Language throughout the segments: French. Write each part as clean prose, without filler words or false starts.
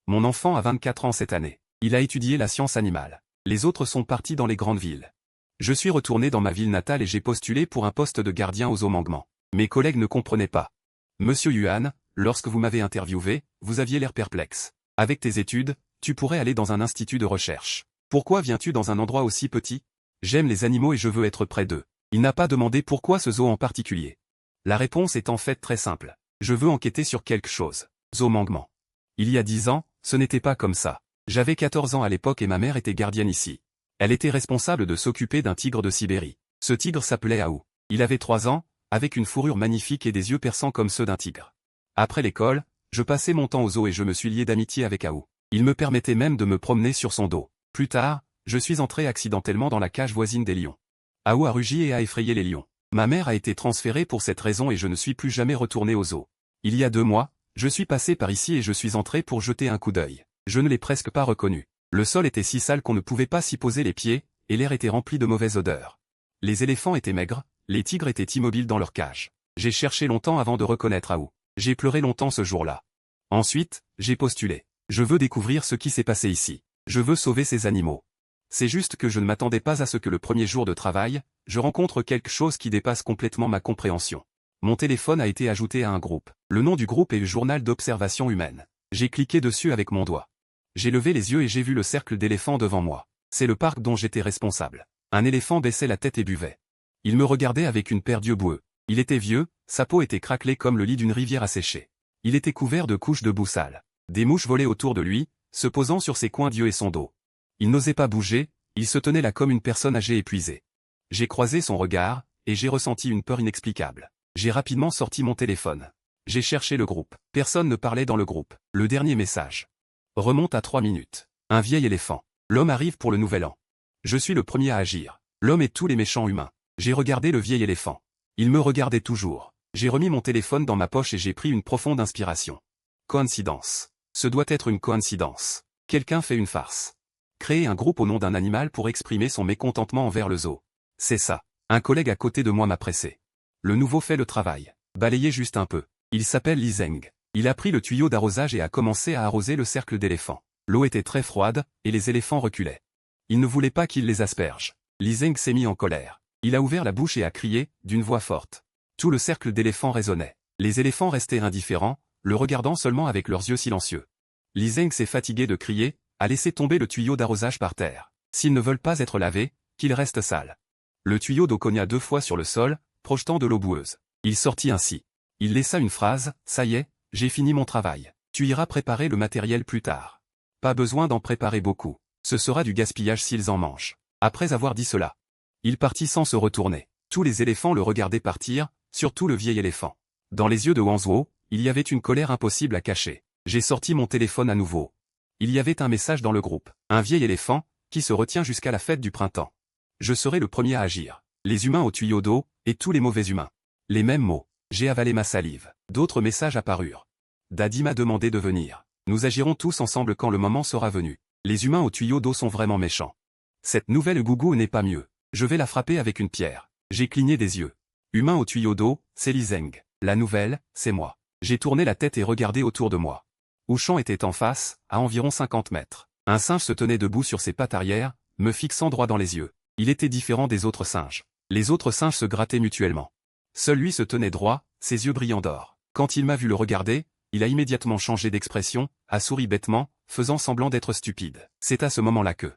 Mon enfant a 24 ans cette année. Il a étudié la science animale. Les autres sont partis dans les grandes villes. Je suis retourné dans ma ville natale et j'ai postulé pour un poste de gardien aux zoo Mangement. Mes collègues ne comprenaient pas. Monsieur Yuan, lorsque vous m'avez interviewé, vous aviez l'air perplexe. Avec tes études, tu pourrais aller dans un institut de recherche. Pourquoi viens-tu dans un endroit aussi petit? J'aime les animaux et je veux être près d'eux. Il n'a pas demandé pourquoi ce zoo en particulier. La réponse est en fait très simple. Je veux enquêter sur quelque chose. Zoo Mangement. Il y a 10 ans, ce n'était pas comme ça. J'avais 14 ans à l'époque et ma mère était gardienne ici. Elle était responsable de s'occuper d'un tigre de Sibérie. Ce tigre s'appelait Aou. Il avait 3 ans, avec une fourrure magnifique et des yeux perçants comme ceux d'un tigre. Après l'école, je passais mon temps au zoo et je me suis lié d'amitié avec Aou. Il me permettait même de me promener sur son dos. Plus tard, je suis entré accidentellement dans la cage voisine des lions. Aou a rugi et a effrayé les lions. Ma mère a été transférée pour cette raison et je ne suis plus jamais retourné au zoo. Il y a 2 mois, je suis passé par ici et je suis entré pour jeter un coup d'œil. Je ne l'ai presque pas reconnu. Le sol était si sale qu'on ne pouvait pas s'y poser les pieds, et l'air était rempli de mauvaises odeurs. Les éléphants étaient maigres, les tigres étaient immobiles dans leur cage. J'ai cherché longtemps avant de reconnaître Aou. J'ai pleuré longtemps ce jour-là. Ensuite, j'ai postulé. Je veux découvrir ce qui s'est passé ici. Je veux sauver ces animaux. C'est juste que je ne m'attendais pas à ce que le premier jour de travail, je rencontre quelque chose qui dépasse complètement ma compréhension. Mon téléphone a été ajouté à un groupe. Le nom du groupe est le Journal d'observation humaine. J'ai cliqué dessus avec mon doigt. J'ai levé les yeux et j'ai vu le cercle d'éléphants devant moi. C'est le parc dont j'étais responsable. Un éléphant baissait la tête et buvait. Il me regardait avec une paire d'yeux boueux. Il était vieux, sa peau était craquelée comme le lit d'une rivière asséchée. Il était couvert de couches de boue sale. Des mouches volaient autour de lui, se posant sur ses coins d'yeux et son dos. Il n'osait pas bouger, il se tenait là comme une personne âgée épuisée. J'ai croisé son regard, et j'ai ressenti une peur inexplicable. J'ai rapidement sorti mon téléphone. J'ai cherché le groupe. Personne ne parlait dans le groupe. Le dernier message remonte à 3 minutes. Un vieil éléphant. L'homme arrive pour le nouvel an. Je suis le premier à agir. L'homme et tous les méchants humains. J'ai regardé le vieil éléphant. Il me regardait toujours. J'ai remis mon téléphone dans ma poche et j'ai pris une profonde inspiration. Coïncidence. Ce doit être une coïncidence. Quelqu'un fait une farce. Créer un groupe au nom d'un animal pour exprimer son mécontentement envers le zoo. C'est ça. Un collègue à côté de moi m'a pressé. Le nouveau fait le travail. Balayez juste un peu. Il s'appelle Li Zeng. Il a pris le tuyau d'arrosage et a commencé à arroser le cercle d'éléphants. L'eau était très froide, et les éléphants reculaient. Il ne voulait pas qu'il les asperge. Li Zeng s'est mis en colère. Il a ouvert la bouche et a crié, d'une voix forte. Tout le cercle d'éléphants résonnait. Les éléphants restaient indifférents, le regardant seulement avec leurs yeux silencieux. Li Zeng s'est fatigué de crier, a laissé tomber le tuyau d'arrosage par terre. S'ils ne veulent pas être lavés, qu'ils restent sales. Le tuyau d'eau cogna 2 fois sur le sol, projetant de l'eau boueuse. Il sortit ainsi. Il laissa une phrase, « Ça y est, j'ai fini mon travail. Tu iras préparer le matériel plus tard. Pas besoin d'en préparer beaucoup. Ce sera du gaspillage s'ils en mangent. » Après avoir dit cela, il partit sans se retourner. Tous les éléphants le regardaient partir, surtout le vieil éléphant. Dans les yeux de Wanzhou, il y avait une colère impossible à cacher. J'ai sorti mon téléphone à nouveau. Il y avait un message dans le groupe. Un vieil éléphant, qui se retient jusqu'à la fête du printemps. Je serai le premier à agir. Les humains au tuyau d'eau, et tous les mauvais humains. Les mêmes mots. J'ai avalé ma salive. D'autres messages apparurent. Daddy m'a demandé de venir. Nous agirons tous ensemble quand le moment sera venu. Les humains au tuyau d'eau sont vraiment méchants. Cette nouvelle gougou n'est pas mieux. Je vais la frapper avec une pierre. J'ai cligné des yeux. Humain au tuyau d'eau, c'est Li Zeng. La nouvelle, c'est moi. J'ai tourné la tête et regardé autour de moi. Ouchan était en face, à environ 50 mètres. Un singe se tenait debout sur ses pattes arrière, me fixant droit dans les yeux. Il était différent des autres singes. Les autres singes se grattaient mutuellement. Seul lui se tenait droit, ses yeux brillants d'or. Quand il m'a vu le regarder, il a immédiatement changé d'expression, a souri bêtement, faisant semblant d'être stupide. C'est à ce moment-là que...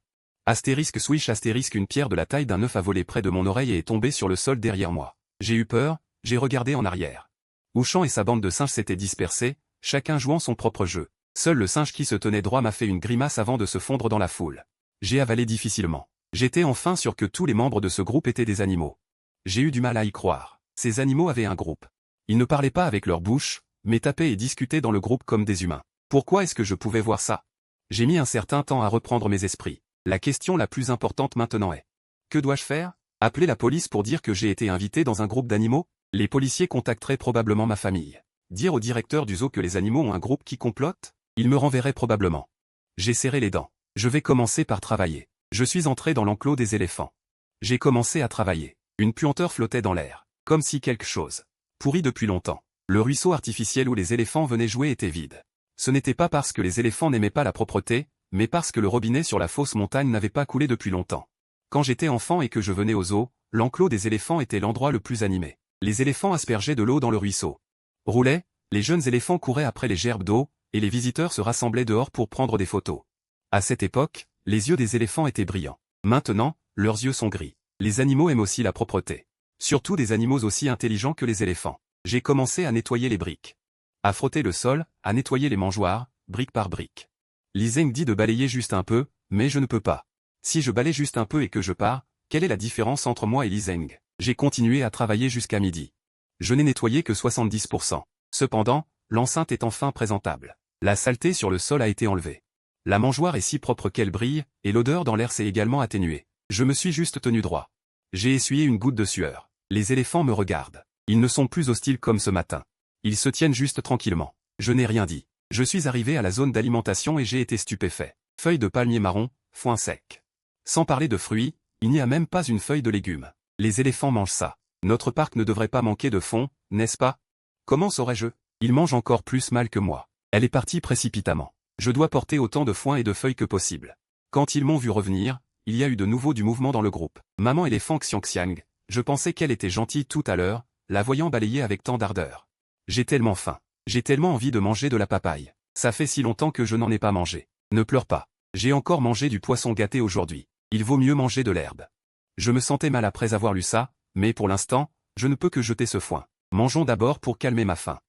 Astérisque swish astérisque une pierre de la taille d'un œuf a volé près de mon oreille et est tombée sur le sol derrière moi. J'ai eu peur, j'ai regardé en arrière. Ouchan et sa bande de singes s'étaient dispersés, chacun jouant son propre jeu. Seul le singe qui se tenait droit m'a fait une grimace avant de se fondre dans la foule. J'ai avalé difficilement. J'étais enfin sûr que tous les membres de ce groupe étaient des animaux. J'ai eu du mal à y croire. Ces animaux avaient un groupe. Ils ne parlaient pas avec leur bouche, mais tapaient et discutaient dans le groupe comme des humains. Pourquoi est-ce que je pouvais voir ça? J'ai mis un certain temps à reprendre mes esprits. La question la plus importante maintenant est: que dois-je faire? Appeler la police pour dire que j'ai été invité dans un groupe d'animaux? Les policiers contacteraient probablement ma famille. Dire au directeur du zoo que les animaux ont un groupe qui complote? Il me renverrait probablement. J'ai serré les dents. Je vais commencer par travailler. Je suis entré dans l'enclos des éléphants. J'ai commencé à travailler. Une puanteur flottait dans l'air, comme si quelque chose, pourri depuis longtemps. Le ruisseau artificiel où les éléphants venaient jouer était vide. Ce n'était pas parce que les éléphants n'aimaient pas la propreté, mais parce que le robinet sur la fausse montagne n'avait pas coulé depuis longtemps. Quand j'étais enfant et que je venais au zoo, l'enclos des éléphants était l'endroit le plus animé. Les éléphants aspergeaient de l'eau dans le ruisseau. Roulaient, les jeunes éléphants couraient après les gerbes d'eau, et les visiteurs se rassemblaient dehors pour prendre des photos. À cette époque, les yeux des éléphants étaient brillants. Maintenant, leurs yeux sont gris. Les animaux aiment aussi la propreté. Surtout des animaux aussi intelligents que les éléphants. J'ai commencé à nettoyer les briques. À frotter le sol, à nettoyer les mangeoires, brique par brique. Li Zeng dit de balayer juste un peu, mais je ne peux pas. Si je balaye juste un peu et que je pars, quelle est la différence entre moi et Li Zeng? J'ai continué à travailler jusqu'à midi. Je n'ai nettoyé que 70%. Cependant, l'enceinte est enfin présentable. La saleté sur le sol a été enlevée. La mangeoire est si propre qu'elle brille, et l'odeur dans l'air s'est également atténuée. Je me suis juste tenu droit. J'ai essuyé une goutte de sueur. Les éléphants me regardent. Ils ne sont plus hostiles comme ce matin. Ils se tiennent juste tranquillement. Je n'ai rien dit. Je suis arrivé à la zone d'alimentation et j'ai été stupéfait. Feuilles de palmier marron, foin sec. Sans parler de fruits, il n'y a même pas une feuille de légumes. Les éléphants mangent ça. Notre parc ne devrait pas manquer de fond, n'est-ce pas? Comment saurais-je? Ils mangent encore plus mal que moi. Elle est partie précipitamment. Je dois porter autant de foin et de feuilles que possible. Quand ils m'ont vu revenir, il y a eu de nouveau du mouvement dans le groupe. Maman éléphant Xiangxiang, je pensais qu'elle était gentille tout à l'heure, la voyant balayer avec tant d'ardeur. J'ai tellement faim. J'ai tellement envie de manger de la papaye. Ça fait si longtemps que je n'en ai pas mangé. Ne pleure pas. J'ai encore mangé du poisson gâté aujourd'hui. Il vaut mieux manger de l'herbe. Je me sentais mal après avoir lu ça, mais pour l'instant, je ne peux que jeter ce foin. Mangeons d'abord pour calmer ma faim.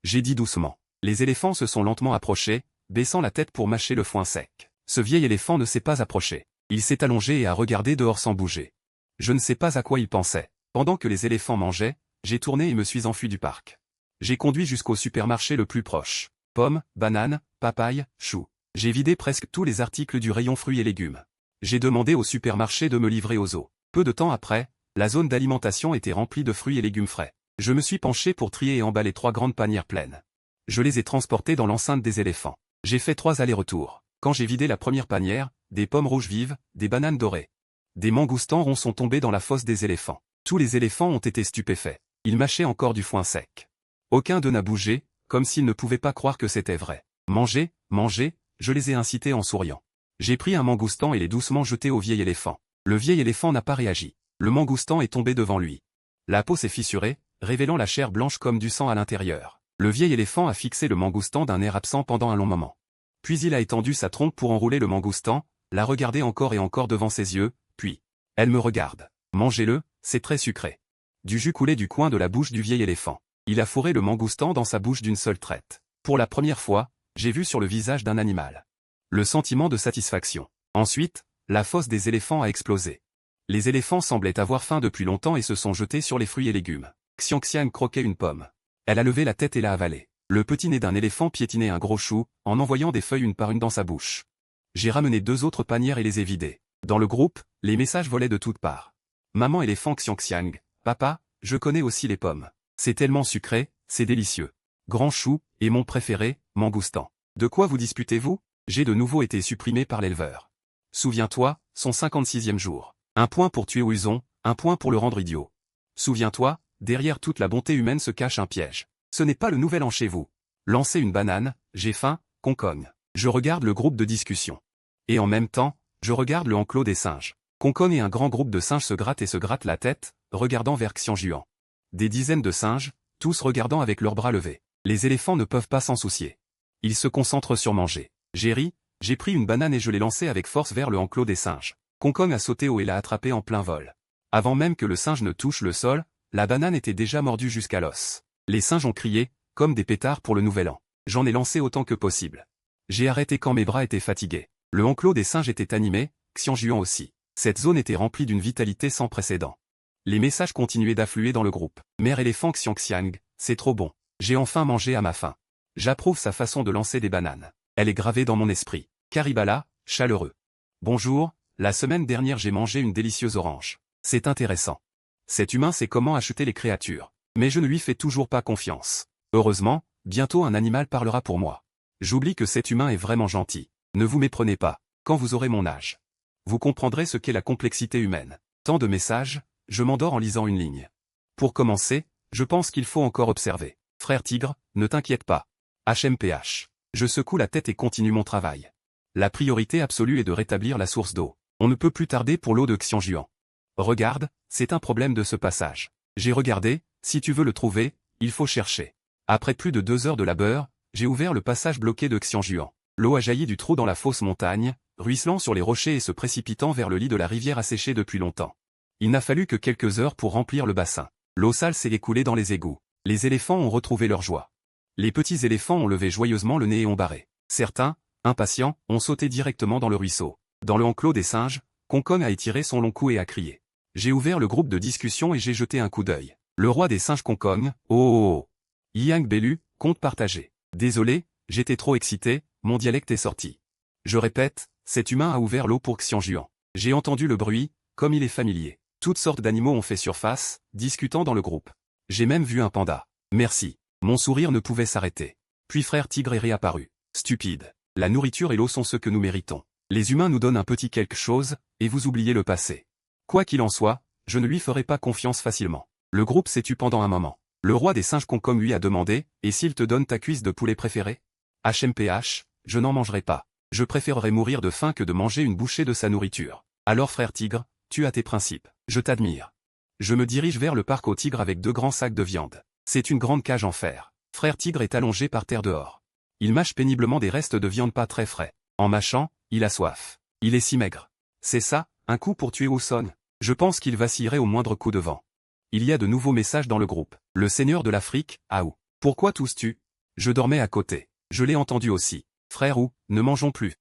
J'ai dit doucement. Les éléphants se sont lentement approchés, baissant la tête pour mâcher le foin sec. Ce vieil éléphant ne s'est pas approché. Il s'est allongé et a regardé dehors sans bouger. Je ne sais pas à quoi il pensait. Pendant que les éléphants mangeaient, j'ai tourné et me suis enfui du parc. J'ai conduit jusqu'au supermarché le plus proche. Pommes, bananes, papayes, choux. J'ai vidé presque tous les articles du rayon fruits et légumes. J'ai demandé au supermarché de me livrer aux zoo. Peu de temps après, la zone d'alimentation était remplie de fruits et légumes frais. Je me suis penché pour trier et emballer 3 grandes panières pleines. Je les ai transportés dans l'enceinte des éléphants. J'ai fait 3 allers-retours. Quand j'ai vidé la première panière, des pommes rouges vives, des bananes dorées. Des mangoustans ronds sont tombés dans la fosse des éléphants. Tous les éléphants ont été stupéfaits. Ils mâchaient encore du foin sec. Aucun d'eux n'a bougé, comme s'ils ne pouvaient pas croire que c'était vrai. Mangez, mangez, je les ai incités en souriant. J'ai pris un mangoustan et l'ai doucement jeté au vieil éléphant. Le vieil éléphant n'a pas réagi. Le mangoustan est tombé devant lui. La peau s'est fissurée, révélant la chair blanche comme du sang à l'intérieur. Le vieil éléphant a fixé le mangoustan d'un air absent pendant un long moment. Puis il a étendu sa trompe pour enrouler le mangoustan, l'a regardé encore et encore devant ses yeux, puis... Elle me regarde. Mangez-le, c'est très sucré. Du jus coulait du coin de la bouche du vieil éléphant. Il a fourré le mangoustan dans sa bouche d'une seule traite. Pour la première fois, j'ai vu sur le visage d'un animal le sentiment de satisfaction. Ensuite, la fosse des éléphants a explosé. Les éléphants semblaient avoir faim depuis longtemps et se sont jetés sur les fruits et légumes. Xiangxiang croquait une pomme. Elle a levé la tête et l'a avalée. Le petit nez d'un éléphant piétinait un gros chou, en envoyant des feuilles une par une dans sa bouche. J'ai ramené 2 autres panières et les ai vidées. Dans le groupe, les messages volaient de toutes parts. Maman éléphant Xiangxiang, papa, je connais aussi les pommes. C'est tellement sucré, c'est délicieux. Grand chou, et mon préféré, mangoustan. De quoi vous disputez-vous? J'ai de nouveau été supprimé par l'éleveur. Souviens-toi, son 56e jour. Un point pour tuer Wilson, un point pour le rendre idiot. Souviens-toi, derrière toute la bonté humaine se cache un piège. Ce n'est pas le nouvel an chez vous. Lancez une banane, j'ai faim, concogne. Je regarde le groupe de discussion. Et en même temps, je regarde le enclos des singes. Concogne et un grand groupe de singes se grattent la tête, regardant vers Xianjuan. Des dizaines de singes, tous regardant avec leurs bras levés. Les éléphants ne peuvent pas s'en soucier. Ils se concentrent sur manger. J'ai ri, j'ai pris une banane et je l'ai lancée avec force vers le enclos des singes. Concogne a sauté haut et l'a attrapée en plein vol. Avant même que le singe ne touche le sol, la banane était déjà mordue jusqu'à l'os. Les singes ont crié, comme des pétards pour le nouvel an. J'en ai lancé autant que possible. J'ai arrêté quand mes bras étaient fatigués. Le enclos des singes était animé, Xianjuan aussi. Cette zone était remplie d'une vitalité sans précédent. Les messages continuaient d'affluer dans le groupe. Mère éléphant Xiangxiang, c'est trop bon. J'ai enfin mangé à ma faim. J'approuve sa façon de lancer des bananes. Elle est gravée dans mon esprit. Caribala, chaleureux. Bonjour, la semaine dernière j'ai mangé une délicieuse orange. C'est intéressant. Cet humain sait comment acheter les créatures. Mais je ne lui fais toujours pas confiance. Heureusement, bientôt un animal parlera pour moi. J'oublie que cet humain est vraiment gentil. Ne vous méprenez pas, quand vous aurez mon âge. Vous comprendrez ce qu'est la complexité humaine. Tant de messages, je m'endors en lisant une ligne. Pour commencer, je pense qu'il faut encore observer. Frère Tigre, ne t'inquiète pas. HMPH. Je secoue la tête et continue mon travail. La priorité absolue est de rétablir la source d'eau. On ne peut plus tarder pour l'eau de Xianjuan. Regarde, c'est un problème de ce passage. J'ai regardé, si tu veux le trouver, il faut chercher. Après plus de 2 heures de labeur, j'ai ouvert le passage bloqué de Xianjuan. L'eau a jailli du trou dans la fausse montagne, ruisselant sur les rochers et se précipitant vers le lit de la rivière asséchée depuis longtemps. Il n'a fallu que quelques heures pour remplir le bassin. L'eau sale s'est écoulée dans les égouts. Les éléphants ont retrouvé leur joie. Les petits éléphants ont levé joyeusement le nez et ont barré. Certains, impatients, ont sauté directement dans le ruisseau. Dans le enclos des singes, Concon a étiré son long cou et a crié. J'ai ouvert le groupe de discussion et j'ai jeté un coup d'œil. Le roi des singes Concon, oh. Yang Belu, compte partagé. Désolé, j'étais trop excité, mon dialecte est sorti. Je répète, cet humain a ouvert l'eau pour Xianjuan. J'ai entendu le bruit, comme il est familier. Toutes sortes d'animaux ont fait surface, discutant dans le groupe. J'ai même vu un panda. Merci. Mon sourire ne pouvait s'arrêter. Puis frère tigre est réapparu. Stupide. La nourriture et l'eau sont ce que nous méritons. Les humains nous donnent un petit quelque chose, et vous oubliez le passé. Quoi qu'il en soit, je ne lui ferai pas confiance facilement. Le groupe s'est tu pendant un moment. Le roi des singes Concom lui a demandé, et s'il te donne ta cuisse de poulet préférée? HMPH, je n'en mangerai pas. Je préférerais mourir de faim que de manger une bouchée de sa nourriture. Alors frère tigre, tu as tes principes. Je t'admire. Je me dirige vers le parc aux tigres avec 2 grands sacs de viande. C'est une grande cage en fer. Frère tigre est allongé par terre dehors. Il mâche péniblement des restes de viande pas très frais. En mâchant, il a soif. Il est si maigre. C'est ça, un coup pour tuer Wilson. Je pense qu'il vacillerait au moindre coup de vent. Il y a de nouveaux messages dans le groupe. Le seigneur de l'Afrique, Aou. Pourquoi tousses-tu? Je dormais à côté. Je l'ai entendu aussi. Frère Ou, ne mangeons plus.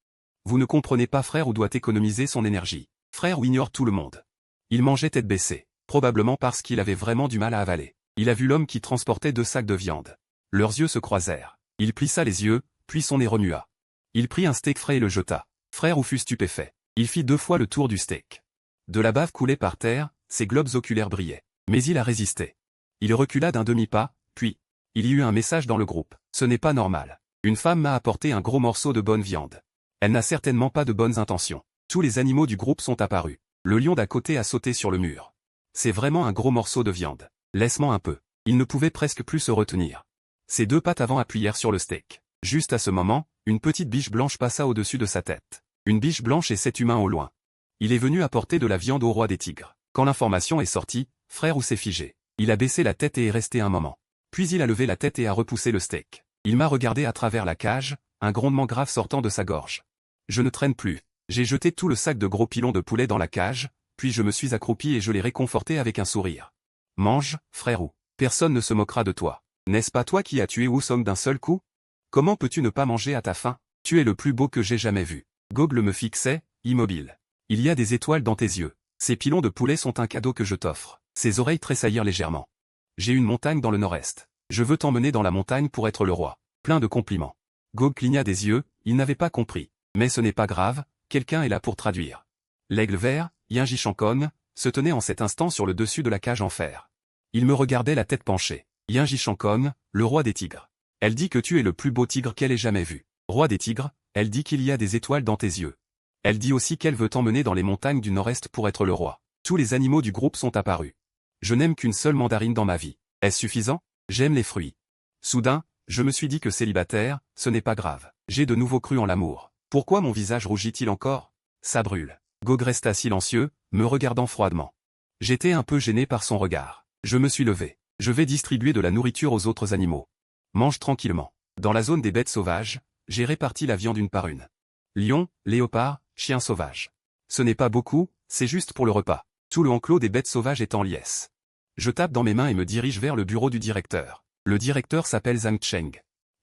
Vous ne comprenez pas frère Ou doit économiser son énergie. Frère Ou ignore tout le monde. Il mangeait tête baissée, probablement parce qu'il avait vraiment du mal à avaler. Il a vu l'homme qui transportait 2 sacs de viande. Leurs yeux se croisèrent. Il plissa les yeux, puis son nez remua. Il prit un steak frais et le jeta. Frère Ou fut stupéfait. Il fit 2 fois le tour du steak. De la bave coulait par terre, ses globes oculaires brillaient. Mais il a résisté. Il recula d'un demi-pas, puis, il y eut un message dans le groupe. Ce n'est pas normal. Une femme m'a apporté un gros morceau de bonne viande. Elle n'a certainement pas de bonnes intentions. Tous les animaux du groupe sont apparus. Le lion d'à côté a sauté sur le mur. C'est vraiment un gros morceau de viande. Laisse-moi un peu. Il ne pouvait presque plus se retenir. Ses 2 pattes avant appuyèrent sur le steak. Juste à ce moment, une petite biche blanche passa au-dessus de sa tête. Une biche blanche et 7 humains au loin. Il est venu apporter de la viande au roi des tigres. Quand l'information est sortie, frère Ou s'est figé. Il a baissé la tête et est resté un moment. Puis il a levé la tête et a repoussé le steak. Il m'a regardé à travers la cage, un grondement grave sortant de sa gorge. Je ne traîne plus. J'ai jeté tout le sac de gros pilons de poulet dans la cage, puis je me suis accroupi et je l'ai réconforté avec un sourire. Mange, frère Ou. Personne ne se moquera de toi. N'est-ce pas toi qui as tué Wusong d'un seul coup? Comment peux-tu ne pas manger à ta faim? Tu es le plus beau que j'ai jamais vu. Goggle me fixait, immobile. Il y a des étoiles dans tes yeux. Ces pilons de poulet sont un cadeau que je t'offre. Ses oreilles tressaillirent légèrement. J'ai une montagne dans le nord-est. Je veux t'emmener dans la montagne pour être le roi. Plein de compliments. Gog cligna des yeux, il n'avait pas compris. Mais ce n'est pas grave, quelqu'un est là pour traduire. L'aigle vert, Yinji Shankong, se tenait en cet instant sur le dessus de la cage en fer. Il me regardait la tête penchée. Yinji Shankong, le roi des tigres. Elle dit que tu es le plus beau tigre qu'elle ait jamais vu. Roi des tigres, elle dit qu'il y a des étoiles dans tes yeux. Elle dit aussi qu'elle veut t'emmener dans les montagnes du nord-est pour être le roi. Tous les animaux du groupe sont apparus. Je n'aime qu'une seule mandarine dans ma vie. Est-ce suffisant? J'aime les fruits. Soudain, je me suis dit que célibataire, ce n'est pas grave. J'ai de nouveau cru en l'amour. Pourquoi mon visage rougit-il encore? Ça brûle. Gog resta silencieux, me regardant froidement. J'étais un peu gêné par son regard. Je me suis levé. Je vais distribuer de la nourriture aux autres animaux. Mange tranquillement. Dans la zone des bêtes sauvages, j'ai réparti la viande une par une. Lion, léopard, chien sauvage. Ce n'est pas beaucoup, c'est juste pour le repas. Tout le enclos des bêtes sauvages est en liesse. Je tape dans mes mains et me dirige vers le bureau du directeur. Le directeur s'appelle Zhang Cheng.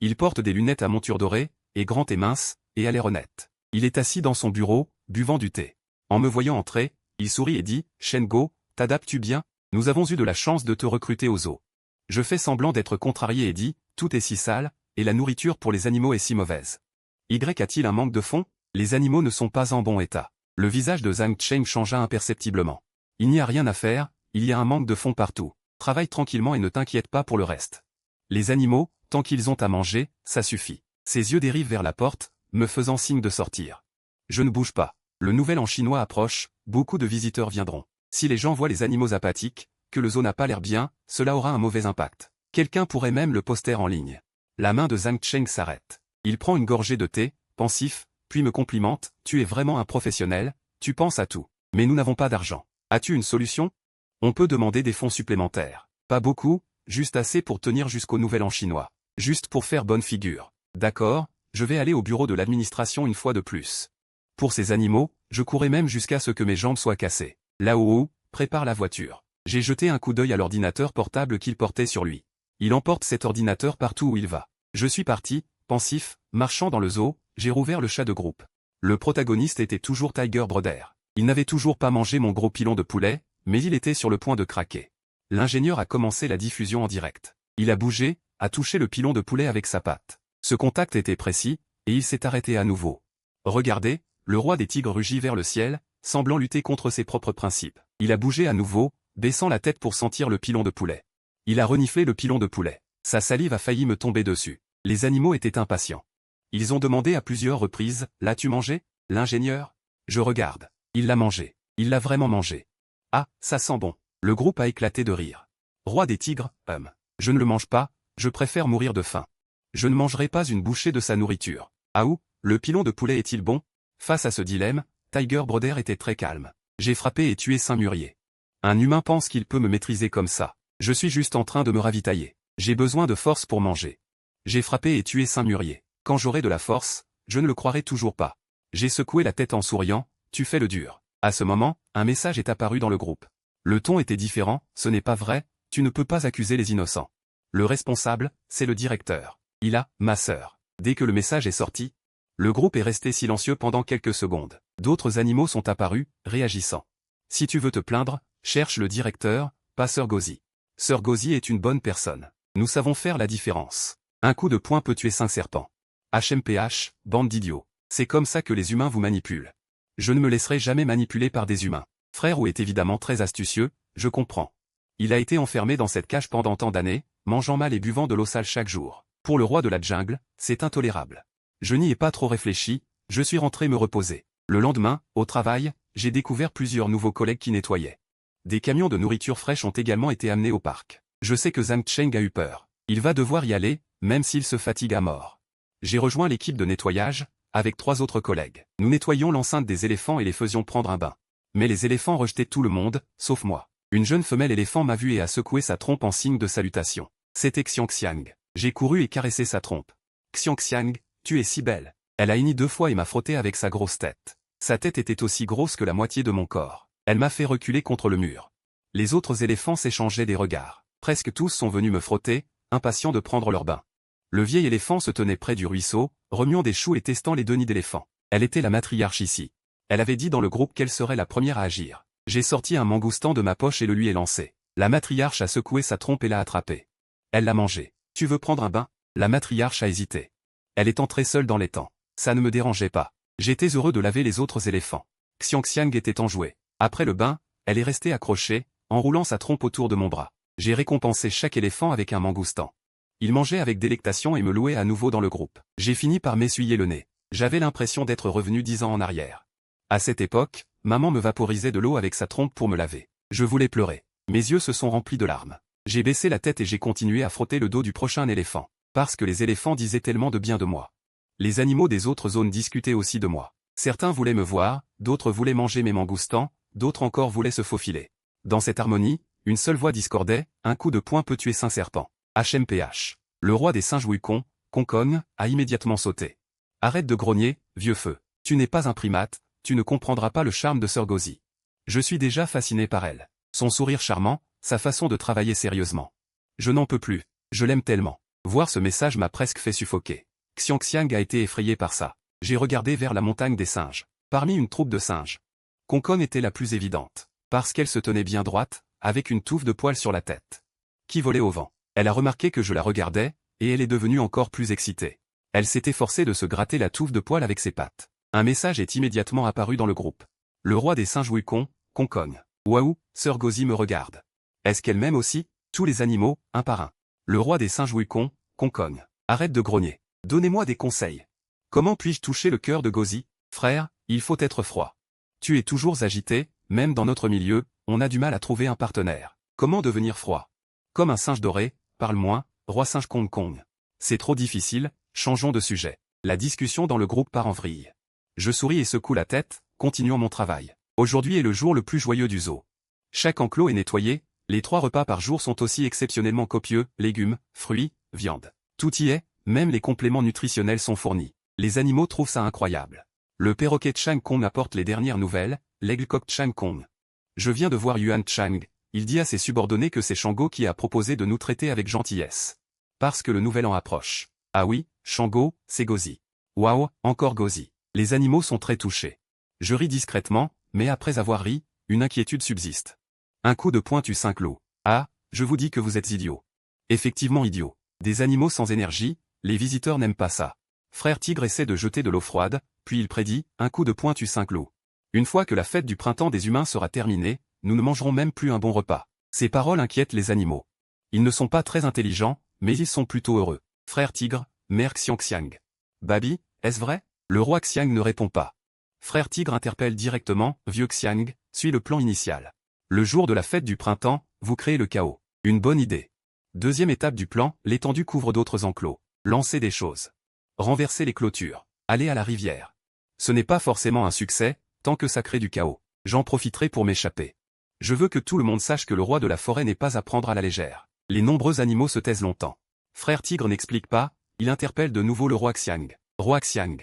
Il porte des lunettes à monture dorée, est grand et mince, et a l'air honnête. Il est assis dans son bureau, buvant du thé. En me voyant entrer, il sourit et dit, « Shengo, t'adaptes-tu bien? Nous avons eu de la chance de te recruter au zoo. » Je fais semblant d'être contrarié et dis, « Tout est si sale, et la nourriture pour les animaux est si mauvaise. Y a-t-il un manque de fond? Les animaux ne sont pas en bon état. » Le visage de Zhang Cheng changea imperceptiblement. « Il n'y a rien à faire, il y a un manque de fond partout. Travaille tranquillement et ne t'inquiète pas pour le reste. Les animaux, tant qu'ils ont à manger, ça suffit. » Ses yeux dérivent vers la porte, me faisant signe de sortir. Je ne bouge pas. Le nouvel an chinois approche, beaucoup de visiteurs viendront. Si les gens voient les animaux apathiques, que le zoo n'a pas l'air bien, cela aura un mauvais impact. Quelqu'un pourrait même le poster en ligne. La main de Zhang Cheng s'arrête. Il prend une gorgée de thé, pensif, puis me complimente, tu es vraiment un professionnel, tu penses à tout. Mais nous n'avons pas d'argent. As-tu une solution? On peut demander des fonds supplémentaires. Pas beaucoup, juste assez pour tenir jusqu'au nouvel an chinois. Juste pour faire bonne figure. D'accord, je vais aller au bureau de l'administration une fois de plus. Pour ces animaux, je courais même jusqu'à ce que mes jambes soient cassées. Là-haut, prépare la voiture. J'ai jeté un coup d'œil à l'ordinateur portable qu'il portait sur lui. Il emporte cet ordinateur partout où il va. Je suis parti, pensif, marchant dans le zoo, j'ai rouvert le chat de groupe. Le protagoniste était toujours Tiger Brother. Il n'avait toujours pas mangé mon gros pilon de poulet, mais il était sur le point de craquer. L'ingénieur a commencé la diffusion en direct. Il a bougé, a touché le pilon de poulet avec sa patte. Ce contact était précis, et il s'est arrêté à nouveau. Regardez, le roi des tigres rugit vers le ciel, semblant lutter contre ses propres principes. Il a bougé à nouveau, baissant la tête pour sentir le pilon de poulet. Il a reniflé le pilon de poulet. Sa salive a failli me tomber dessus. Les animaux étaient impatients. Ils ont demandé à plusieurs reprises, « L'as-tu mangé, l'ingénieur ?» Je regarde. Il l'a mangé. Il l'a vraiment mangé. Ah, ça sent bon. Le groupe a éclaté de rire. Roi des tigres, je ne le mange pas, je préfère mourir de faim. Je ne mangerai pas une bouchée de sa nourriture. Ah ou, le pilon de poulet est-il bon? Face à ce dilemme, Tiger Brother était très calme. J'ai frappé et tué Saint-Murier. Un humain pense qu'il peut me maîtriser comme ça. Je suis juste en train de me ravitailler. J'ai besoin de force pour manger. J'ai frappé et tué Saint-Murier. Quand j'aurai de la force, je ne le croirai toujours pas. J'ai secoué la tête en souriant, tu fais le dur. À ce moment, un message est apparu dans le groupe. Le ton était différent, ce n'est pas vrai, tu ne peux pas accuser les innocents. Le responsable, c'est le directeur. Il a, ma sœur. Dès que le message est sorti, le groupe est resté silencieux pendant quelques secondes. D'autres animaux sont apparus, réagissant. Si tu veux te plaindre, cherche le directeur, pas Sœur Gozi. Sœur Gozi est une bonne personne. Nous savons faire la différence. Un coup de poing peut tuer 5 serpents. HMPH, bande d'idiots. C'est comme ça que les humains vous manipulent. Je ne me laisserai jamais manipuler par des humains. Frère Ou est évidemment très astucieux, je comprends. Il a été enfermé dans cette cage pendant tant d'années, mangeant mal et buvant de l'eau sale chaque jour. Pour le roi de la jungle, c'est intolérable. Je n'y ai pas trop réfléchi, je suis rentré me reposer. Le lendemain, au travail, j'ai découvert plusieurs nouveaux collègues qui nettoyaient. Des camions de nourriture fraîche ont également été amenés au parc. Je sais que Zhang Cheng a eu peur. Il va devoir y aller, même s'il se fatigue à mort. J'ai rejoint l'équipe de nettoyage, avec 3 autres collègues. Nous nettoyions l'enceinte des éléphants et les faisions prendre un bain. Mais les éléphants rejetaient tout le monde, sauf moi. Une jeune femelle éléphant m'a vu et a secoué sa trompe en signe de salutation. C'était Xiangxiang. J'ai couru et caressé sa trompe. Xiangxiang, tu es si belle. Elle a hennni 2 fois et m'a frotté avec sa grosse tête. Sa tête était aussi grosse que la moitié de mon corps. Elle m'a fait reculer contre le mur. Les autres éléphants s'échangeaient des regards. Presque tous sont venus me frotter, impatients de prendre leur bain. Le vieil éléphant se tenait près du ruisseau, remuant des choux et testant les 2 nids d'éléphants. Elle était la matriarche ici. Elle avait dit dans le groupe qu'elle serait la première à agir. J'ai sorti un mangoustan de ma poche et le lui ai lancé. La matriarche a secoué sa trompe et l'a attrapé. Elle l'a mangé. Tu veux prendre un bain? La matriarche a hésité. Elle est entrée seule dans l'étang. Ça ne me dérangeait pas. J'étais heureux de laver les autres éléphants. Xiangxiang était enjouée. Après le bain, elle est restée accrochée, enroulant sa trompe autour de mon bras. J'ai récompensé chaque éléphant avec un mangoustan. Il mangeait avec délectation et me louait à nouveau dans le groupe. J'ai fini par m'essuyer le nez. J'avais l'impression d'être revenu 10 ans en arrière. À cette époque, maman me vaporisait de l'eau avec sa trompe pour me laver. Je voulais pleurer. Mes yeux se sont remplis de larmes. J'ai baissé la tête et j'ai continué à frotter le dos du prochain éléphant. Parce que les éléphants disaient tellement de bien de moi. Les animaux des autres zones discutaient aussi de moi. Certains voulaient me voir, d'autres voulaient manger mes mangoustans, d'autres encore voulaient se faufiler. Dans cette harmonie, une seule voix discordait, un coup de poing peut tuer 5 serpents. HMPH. Le roi des singes Wukong, Kong, a immédiatement sauté. Arrête de grogner, vieux feu. Tu n'es pas un primate, tu ne comprendras pas le charme de Sœur Gozi. Je suis déjà fasciné par elle. Son sourire charmant, sa façon de travailler sérieusement. Je n'en peux plus, je l'aime tellement. Voir ce message m'a presque fait suffoquer. Xiangxiang a été effrayé par ça. J'ai regardé vers la montagne des singes. Parmi une troupe de singes, Kong était la plus évidente. Parce qu'elle se tenait bien droite, avec une touffe de poils sur la tête. Qui volait au vent. Elle a remarqué que je la regardais, et elle est devenue encore plus excitée. Elle s'est efforcée de se gratter la touffe de poils avec ses pattes. Un message est immédiatement apparu dans le groupe. Le roi des singes Wukong, Kong. Waouh, Sœur Gozi me regarde. Est-ce qu'elle m'aime aussi? Tous les animaux, un par un. Le roi des singes Wukong, Kong. Arrête de grogner. Donnez-moi des conseils. Comment puis-je toucher le cœur de Gozi? Frère, il faut être froid. Tu es toujours agité, même dans notre milieu, on a du mal à trouver un partenaire. Comment devenir froid? Comme un singe doré, parle moins, roi singe Kong. C'est trop difficile, changeons de sujet. La discussion dans le groupe part en vrille. Je souris et secoue la tête, continuant mon travail. Aujourd'hui est le jour le plus joyeux du zoo. Chaque enclos est nettoyé, les 3 repas par jour sont aussi exceptionnellement copieux, légumes, fruits, viande. Tout y est, même les compléments nutritionnels sont fournis. Les animaux trouvent ça incroyable. Le perroquet Chang Kong apporte les dernières nouvelles, l'aigle coq Chang Kong. Je viens de voir Yuan Chang, il dit à ses subordonnés que c'est Shango qui a proposé de nous traiter avec gentillesse. Parce que le nouvel an approche. Ah oui, Shango, c'est Gozi. Waouh, encore Gozi. Les animaux sont très touchés. Je ris discrètement, mais après avoir ri, une inquiétude subsiste. Un coup de poing tue 5 loups. Ah, je vous dis que vous êtes idiots. Effectivement idiots. Des animaux sans énergie, les visiteurs n'aiment pas ça. Frère Tigre essaie de jeter de l'eau froide, puis il prédit, un coup de poing tue 5 loups. Une fois que la fête du printemps des humains sera terminée, nous ne mangerons même plus un bon repas. Ces paroles inquiètent les animaux. Ils ne sont pas très intelligents, mais ils sont plutôt heureux. Frère Tigre, Mère Xiang. Babi, est-ce vrai? Le roi Xiang ne répond pas. Frère Tigre interpelle directement, Vieux Xiang, suit le plan initial. Le jour de la fête du printemps, vous créez le chaos. Une bonne idée. Deuxième étape du plan, l'étendue couvre d'autres enclos. Lancer des choses. Renverser les clôtures. Aller à la rivière. Ce n'est pas forcément un succès, tant que ça crée du chaos. J'en profiterai pour m'échapper. Je veux que tout le monde sache que le roi de la forêt n'est pas à prendre à la légère. Les nombreux animaux se taisent longtemps. Frère Tigre n'explique pas, il interpelle de nouveau le roi Xiang. Roi Xiang.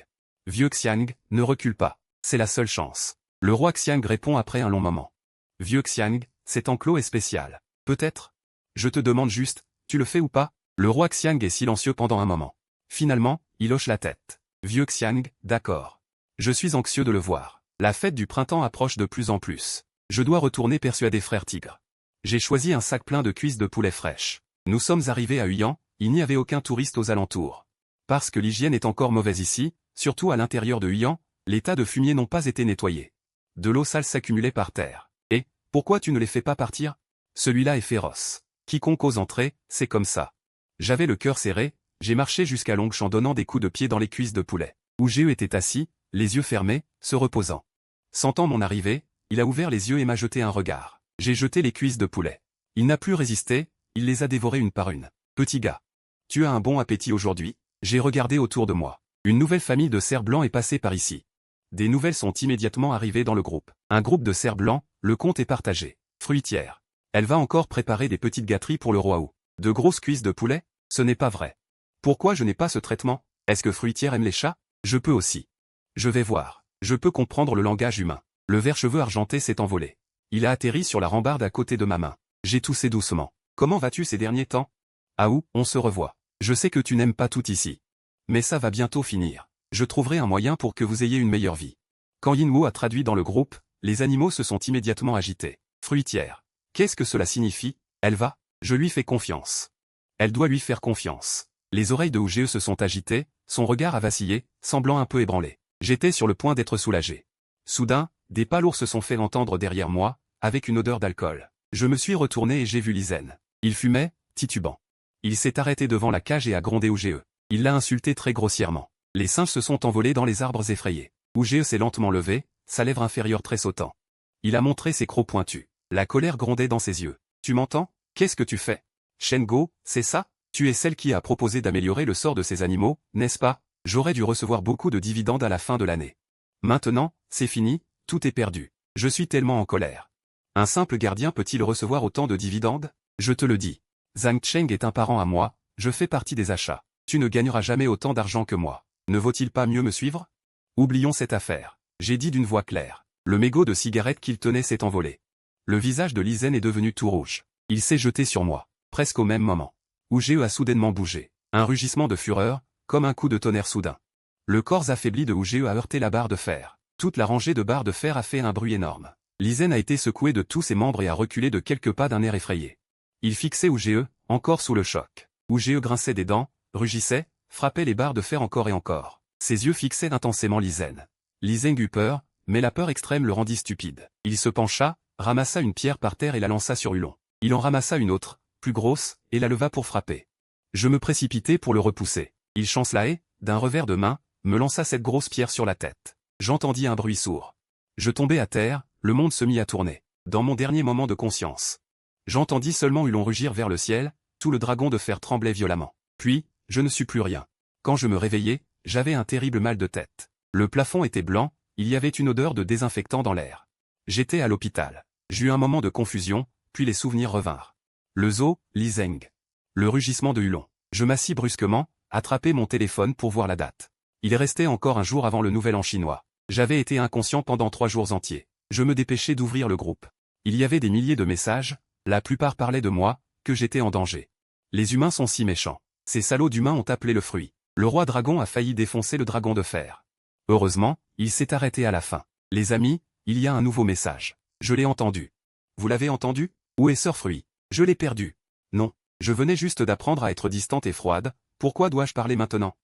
Vieux Xiang, ne recule pas. C'est la seule chance. Le roi Xiang répond après un long moment. Vieux Xiang, cet enclos est spécial. Peut-être? Je te demande juste, tu le fais ou pas? Le roi Xiang est silencieux pendant un moment. Finalement, il hoche la tête. Vieux Xiang, d'accord. Je suis anxieux de le voir. La fête du printemps approche de plus en plus. Je dois retourner persuader Frère Tigre. J'ai choisi un sac plein de cuisses de poulet fraîches. Nous sommes arrivés à Huyan, il n'y avait aucun touriste aux alentours. Parce que l'hygiène est encore mauvaise ici, surtout à l'intérieur de Huyan, les tas de fumier n'ont pas été nettoyés. De l'eau sale s'accumulait par terre. Et, pourquoi tu ne les fais pas partir? Celui-là est féroce. Quiconque ose entrer, c'est comme ça. J'avais le cœur serré, j'ai marché jusqu'à Longchamp donnant des coups de pied dans les cuisses de poulet. Où Géeux était assis, les yeux fermés, se reposant. Sentant mon arrivée, il a ouvert les yeux et m'a jeté un regard. J'ai jeté les cuisses de poulet. Il n'a plus résisté, il les a dévorées une par une. Petit gars. Tu as un bon appétit aujourd'hui? J'ai regardé autour de moi. Une nouvelle famille de cerfs blancs est passée par ici. Des nouvelles sont immédiatement arrivées dans le groupe. Un groupe de cerfs blancs, le compte est partagé. Fruitière. Elle va encore préparer des petites gâteries pour le roi Wu. De grosses cuisses de poulet? Ce n'est pas vrai. Pourquoi je n'ai pas ce traitement? Est-ce que Fruitière aime les chats? Je peux aussi. Je vais voir. Je peux comprendre le langage humain. Le vert-cheveux argenté s'est envolé. Il a atterri sur la rambarde à côté de ma main. J'ai toussé doucement. Comment vas-tu ces derniers temps? Ah ou, on se revoit. Je sais que tu n'aimes pas tout ici. Mais ça va bientôt finir. Je trouverai un moyen pour que vous ayez une meilleure vie. Quand Yinwo a traduit dans le groupe, les animaux se sont immédiatement agités. Fruitière. Qu'est-ce que cela signifie? Elle va? Je lui fais confiance. Elle doit lui faire confiance. Les oreilles de Ougee se sont agitées, son regard a vacillé, semblant un peu ébranlé. J'étais sur le point d'être soulagé. Soudain, des pas lourds se sont fait entendre derrière moi, avec une odeur d'alcool. Je me suis retourné et j'ai vu Lizen. Il fumait, titubant. Il s'est arrêté devant la cage et a grondé Ougee. Il l'a insulté très grossièrement. Les singes se sont envolés dans les arbres effrayés. Ougee s'est lentement levé, sa lèvre inférieure tressautant. Il a montré ses crocs pointus. La colère grondait dans ses yeux. Tu m'entends? Qu'est-ce que tu fais? Shengo, c'est ça? Tu es celle qui a proposé d'améliorer le sort de ces animaux, n'est-ce pas? J'aurais dû recevoir beaucoup de dividendes à la fin de l'année. Maintenant, c'est fini, tout est perdu. Je suis tellement en colère. Un simple gardien peut-il recevoir autant de dividendes? Je te le dis. Zhang Cheng est un parent à moi, je fais partie des achats. Tu ne gagneras jamais autant d'argent que moi. Ne vaut-il pas mieux me suivre? Oublions cette affaire. J'ai dit d'une voix claire. Le mégot de cigarette qu'il tenait s'est envolé. Le visage de Lizen est devenu tout rouge. Il s'est jeté sur moi, presque au même moment. Ougee a soudainement bougé. Un rugissement de fureur, comme un coup de tonnerre soudain. Le corps affaibli de Ougee a heurté la barre de fer. Toute la rangée de barres de fer a fait un bruit énorme. Lizen a été secoué de tous ses membres et a reculé de quelques pas d'un air effrayé. Il fixait Ougee, encore sous le choc. Ougee grinçait des dents, rugissait, frappait les barres de fer encore et encore. Ses yeux fixaient intensément Lizen. Lizen eut peur, mais la peur extrême le rendit stupide. Il se pencha, ramassa une pierre par terre et la lança sur Hulon. Il en ramassa une autre, plus grosse, et la leva pour frapper. Je me précipitai pour le repousser. Il chancela et, d'un revers de main, me lança cette grosse pierre sur la tête. J'entendis un bruit sourd. Je tombai à terre, le monde se mit à tourner. Dans mon dernier moment de conscience. J'entendis seulement Hulon rugir vers le ciel, tout le dragon de fer tremblait violemment. Puis, je ne sus plus rien. Quand je me réveillai, J'avais un terrible mal de tête. Le plafond était blanc, il y avait une odeur de désinfectant dans l'air. J'étais à l'hôpital. J'eus un moment de confusion, puis les souvenirs revinrent. Le zoo, Li Zeng. Le rugissement de Hulon. Je m'assis brusquement, attrapai mon téléphone pour voir la date. Il restait encore un jour avant le nouvel an chinois. J'avais été inconscient pendant 3 jours entiers. Je me dépêchais d'ouvrir le groupe. Il y avait des milliers de messages, la plupart parlaient de moi, que j'étais en danger. Les humains sont si méchants. Ces salauds d'humains ont appelé le fruit. Le roi dragon a failli défoncer le dragon de fer. Heureusement, il s'est arrêté à la fin. Les amis, il y a un nouveau message. Je l'ai entendu. Vous l'avez entendu? Où est Sœur Fruit? Je l'ai perdu. Non. Je venais juste d'apprendre à être distante et froide, pourquoi dois-je parler maintenant?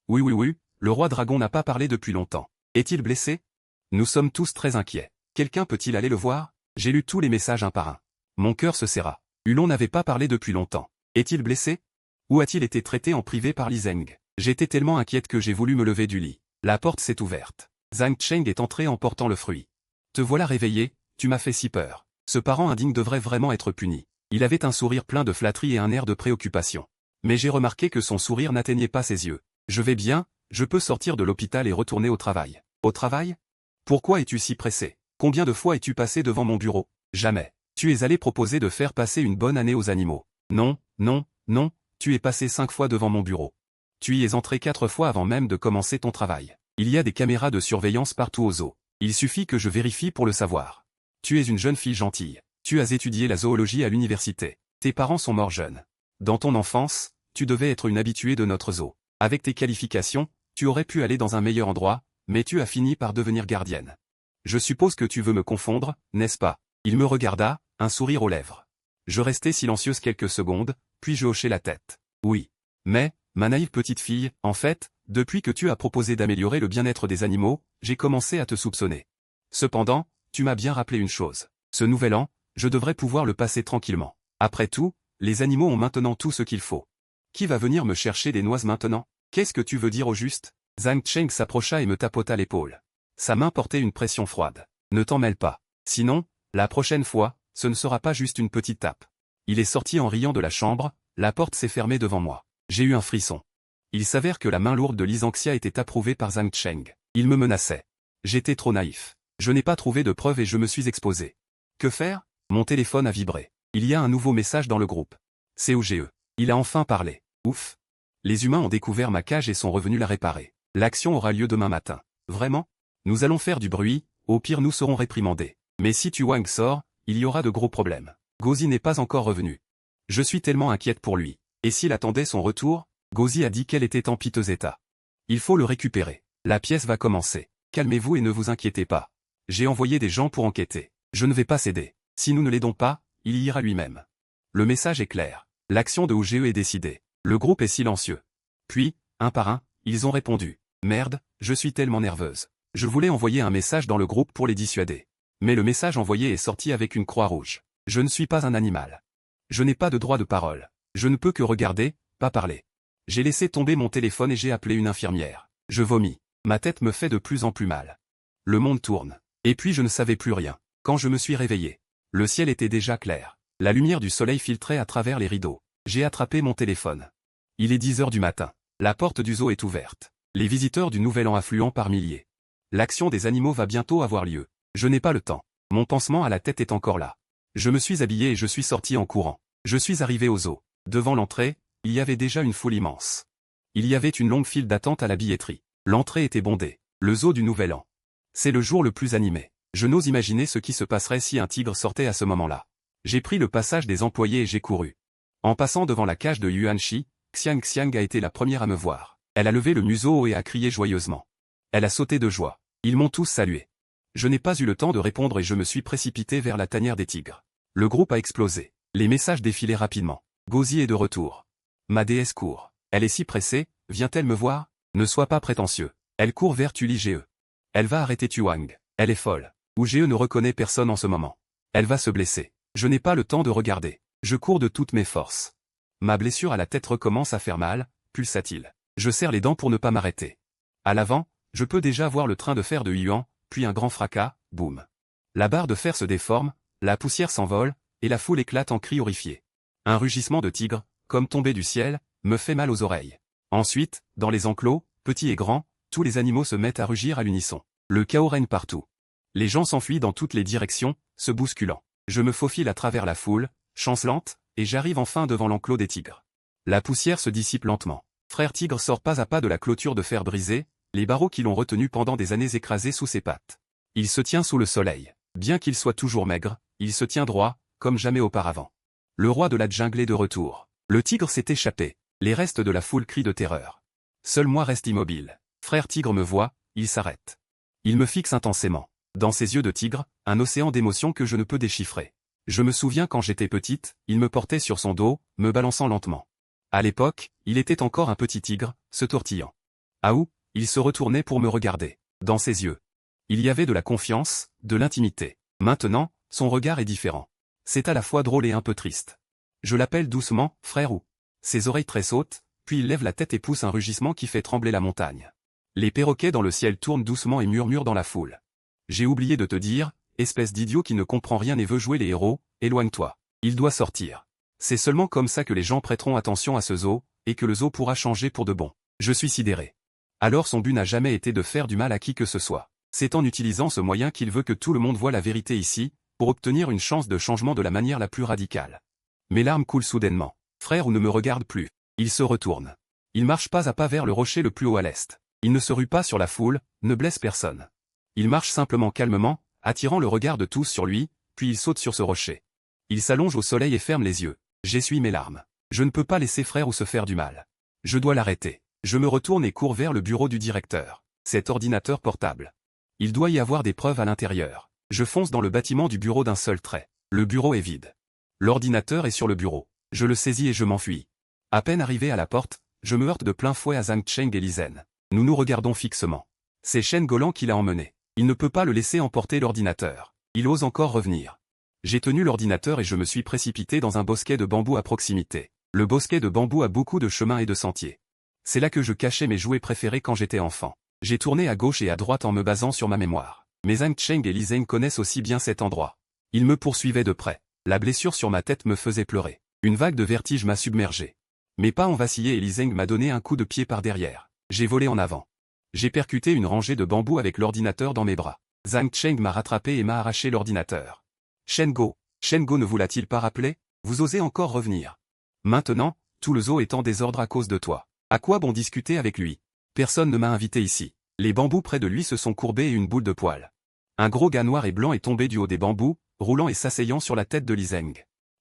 Oui, le roi dragon n'a pas parlé depuis longtemps. Est-il blessé? Nous sommes tous très inquiets. Quelqu'un peut-il aller le voir? J'ai lu tous les messages un par un. Mon cœur se serra. Hulon n'avait pas parlé depuis longtemps. Est-il blessé? Ou a-t-il été traité en privé par Li Zeng? J'étais tellement inquiète que j'ai voulu me lever du lit. La porte s'est ouverte. Zhang Cheng est entré en portant le fruit. Te voilà réveillé, tu m'as fait si peur. Ce parent indigne devrait vraiment être puni. Il avait un sourire plein de flatterie et un air de préoccupation. Mais j'ai remarqué que son sourire n'atteignait pas ses yeux. Je vais bien, je peux sortir de l'hôpital et retourner au travail. Au travail? Pourquoi es-tu si pressé? Combien de fois es-tu passé devant mon bureau? Jamais. Tu es allé proposer de faire passer une bonne année aux animaux. Non, tu es passé 5 fois devant mon bureau. Tu y es entré 4 fois avant même de commencer ton travail. Il y a des caméras de surveillance partout au zoo. Il suffit que je vérifie pour le savoir. Tu es une jeune fille gentille. Tu as étudié la zoologie à l'université. Tes parents sont morts jeunes. Dans ton enfance, tu devais être une habituée de notre zoo. Avec tes qualifications, tu aurais pu aller dans un meilleur endroit, mais tu as fini par devenir gardienne. Je suppose que tu veux me confondre, n'est-ce pas? Il me regarda, un sourire aux lèvres. Je restai silencieuse quelques secondes, puis je hochai la tête. Oui. Mais, ma naïve petite fille, en fait, depuis que tu as proposé d'améliorer le bien-être des animaux, j'ai commencé à te soupçonner. Cependant, tu m'as bien rappelé une chose. Ce nouvel an, je devrais pouvoir le passer tranquillement. Après tout, les animaux ont maintenant tout ce qu'il faut. Qui va venir me chercher des noises maintenant? Qu'est-ce que tu veux dire au juste? Zhang Cheng s'approcha et me tapota l'épaule. Sa main portait une pression froide. Ne t'en mêle pas. Sinon, la prochaine fois, ce ne sera pas juste une petite tape. Il est sorti en riant de la chambre, la porte s'est fermée devant moi. J'ai eu un frisson. Il s'avère que la main lourde de Lizanxia était approuvée par Zhang Cheng. Il me menaçait. J'étais trop naïf. Je n'ai pas trouvé de preuves et je me suis exposé. Que faire? Mon téléphone a vibré. Il y a un nouveau message dans le groupe. COGE. Il a enfin parlé. Ouf. Les humains ont découvert ma cage et sont revenus la réparer. L'action aura lieu demain matin. Vraiment? Nous allons faire du bruit, au pire nous serons réprimandés. Mais si Tuwang sort, il y aura de gros problèmes. Gozi n'est pas encore revenu. Je suis tellement inquiète pour lui. Et s'il attendait son retour? Gozi a dit qu'elle était en piteux état. Il faut le récupérer. La pièce va commencer. Calmez-vous et ne vous inquiétez pas. J'ai envoyé des gens pour enquêter. Je ne vais pas céder. Si nous ne l'aidons pas, il y ira lui-même. Le message est clair. L'action de OGE est décidée. Le groupe est silencieux. Puis, un par un, ils ont répondu. Merde, je suis tellement nerveuse. Je voulais envoyer un message dans le groupe pour les dissuader. Mais le message envoyé est sorti avec une croix rouge. Je ne suis pas un animal. Je n'ai pas de droit de parole. Je ne peux que regarder, pas parler. J'ai laissé tomber mon téléphone et j'ai appelé une infirmière. Je vomis. Ma tête me fait de plus en plus mal. Le monde tourne. Et puis je ne savais plus rien. Quand je me suis réveillé, le ciel était déjà clair. La lumière du soleil filtrait à travers les rideaux. J'ai attrapé mon téléphone. Il est 10 heures du matin. La porte du zoo est ouverte. Les visiteurs du Nouvel An affluent par milliers. L'action des animaux va bientôt avoir lieu. Je n'ai pas le temps. Mon pansement à la tête est encore là. Je me suis habillé et je suis sorti en courant. Je suis arrivé au zoo. Devant l'entrée, il y avait déjà une foule immense. Il y avait une longue file d'attente à la billetterie. L'entrée était bondée. Le zoo du Nouvel An. C'est le jour le plus animé. Je n'ose imaginer ce qui se passerait si un tigre sortait à ce moment-là. J'ai pris le passage des employés et j'ai couru. En passant devant la cage de Yuanxi, Xiang a été la première à me voir. Elle a levé le museau et a crié joyeusement. Elle a sauté de joie. Ils m'ont tous salué. Je n'ai pas eu le temps de répondre et je me suis précipité vers la tanière des tigres. Le groupe a explosé. Les messages défilaient rapidement. Gozi est de retour. Ma déesse court. Elle est si pressée, vient-elle me voir? Ne sois pas prétentieux. Elle court vers Tulige. Elle va arrêter Tuwang. Elle est folle. Uge ne reconnaît personne en ce moment. Elle va se blesser. Je n'ai pas le temps de regarder. Je cours de toutes mes forces. Ma blessure à la tête recommence à faire mal, pulsa-t-il. Je serre les dents pour ne pas m'arrêter. À l'avant, je peux déjà voir le train de fer de Yuan, puis un grand fracas, boum. La barre de fer se déforme, la poussière s'envole, et la foule éclate en cris horrifiés. Un rugissement de tigre, comme tombé du ciel, me fait mal aux oreilles. Ensuite, dans les enclos, Petits et grands, tous les animaux se mettent à rugir à l'unisson. Le chaos règne partout. Les gens s'enfuient dans toutes les directions, se bousculant. Je me faufile à travers la foule, chancelante, et j'arrive enfin devant l'enclos des tigres. La poussière se dissipe lentement. Frère Tigre sort pas à pas de la clôture de fer brisé, les barreaux qui l'ont retenu pendant des années écrasés sous ses pattes. Il se tient sous le soleil. Bien qu'il soit toujours maigre, il se tient droit, comme jamais auparavant. Le roi de la jungle est de retour. Le tigre s'est échappé. Les restes de la foule crient de terreur. Seul moi reste immobile. Frère Tigre me voit, il s'arrête. Il me fixe intensément. Dans ses yeux de tigre, un océan d'émotions que je ne peux déchiffrer. Je me souviens quand j'étais petite, il me portait sur son dos, me balançant lentement. À l'époque, il était encore un petit tigre, se tortillant. Ah ouh, il se retournait pour me regarder. Dans ses yeux, il y avait de la confiance, de l'intimité. Maintenant, son regard est différent. C'est à la fois drôle et un peu triste. Je l'appelle doucement, frère ou. Ses oreilles tressautent, puis il lève la tête et pousse un rugissement qui fait trembler la montagne. Les perroquets dans le ciel tournent doucement et murmurent dans la foule. J'ai oublié de te dire, espèce d'idiot qui ne comprend rien et veut jouer les héros, éloigne-toi. Il doit sortir. C'est seulement comme ça que les gens prêteront attention à ce zoo, et que le zoo pourra changer pour de bon. Je suis sidéré. Alors son but n'a jamais été de faire du mal à qui que ce soit. C'est en utilisant ce moyen qu'il veut que tout le monde voie la vérité ici, pour obtenir une chance de changement de la manière la plus radicale. Mes larmes coulent soudainement. Frère ou ne me regarde plus. Il se retourne. Il marche pas à pas vers le rocher le plus haut à l'est. Il ne se rue pas sur la foule, ne blesse personne. Il marche simplement calmement, attirant le regard de tous sur lui, puis il saute sur ce rocher. Il s'allonge au soleil et ferme les yeux. J'essuie mes larmes. Je ne peux pas laisser frère ou se faire du mal. Je dois l'arrêter. Je me retourne et cours vers le bureau du directeur. Cet ordinateur portable. Il doit y avoir des preuves à l'intérieur. Je fonce dans le bâtiment du bureau d'un seul trait. Le bureau est vide. L'ordinateur est sur le bureau. Je le saisis et je m'enfuis. À peine arrivé à la porte, je me heurte de plein fouet à Zhang Cheng et Li Zhen. Nous nous regardons fixement. C'est Shen Golan qui l'a emmené. Il ne peut pas le laisser emporter l'ordinateur. Il ose encore revenir. J'ai tenu l'ordinateur et je me suis précipité dans un bosquet de bambou à proximité. Le bosquet de bambou a beaucoup de chemins et de sentiers. C'est là que je cachais mes jouets préférés quand j'étais enfant. J'ai tourné à gauche et à droite en me basant sur ma mémoire. Mais Zhang Cheng et Li Zhen connaissent aussi bien cet endroit. Ils me poursuivaient de près. La blessure sur ma tête me faisait pleurer. Une vague de vertige m'a submergé. Mes pas ont vacillé et Li Zhen m'a donné un coup de pied par derrière. J'ai volé en avant. J'ai percuté une rangée de bambous avec l'ordinateur dans mes bras. Zhang Cheng m'a rattrapé et m'a arraché l'ordinateur. Shengo ne vous l'a-t-il pas rappelé? Vous osez encore revenir. Maintenant, tout le zoo est en désordre à cause de toi. À quoi bon discuter avec lui? Personne ne m'a invité ici. Les bambous près de lui se sont courbés et une boule de poil. Un gros gars noir et blanc est tombé du haut des bambous, roulant et s'asseyant sur la tête de Li Zhen.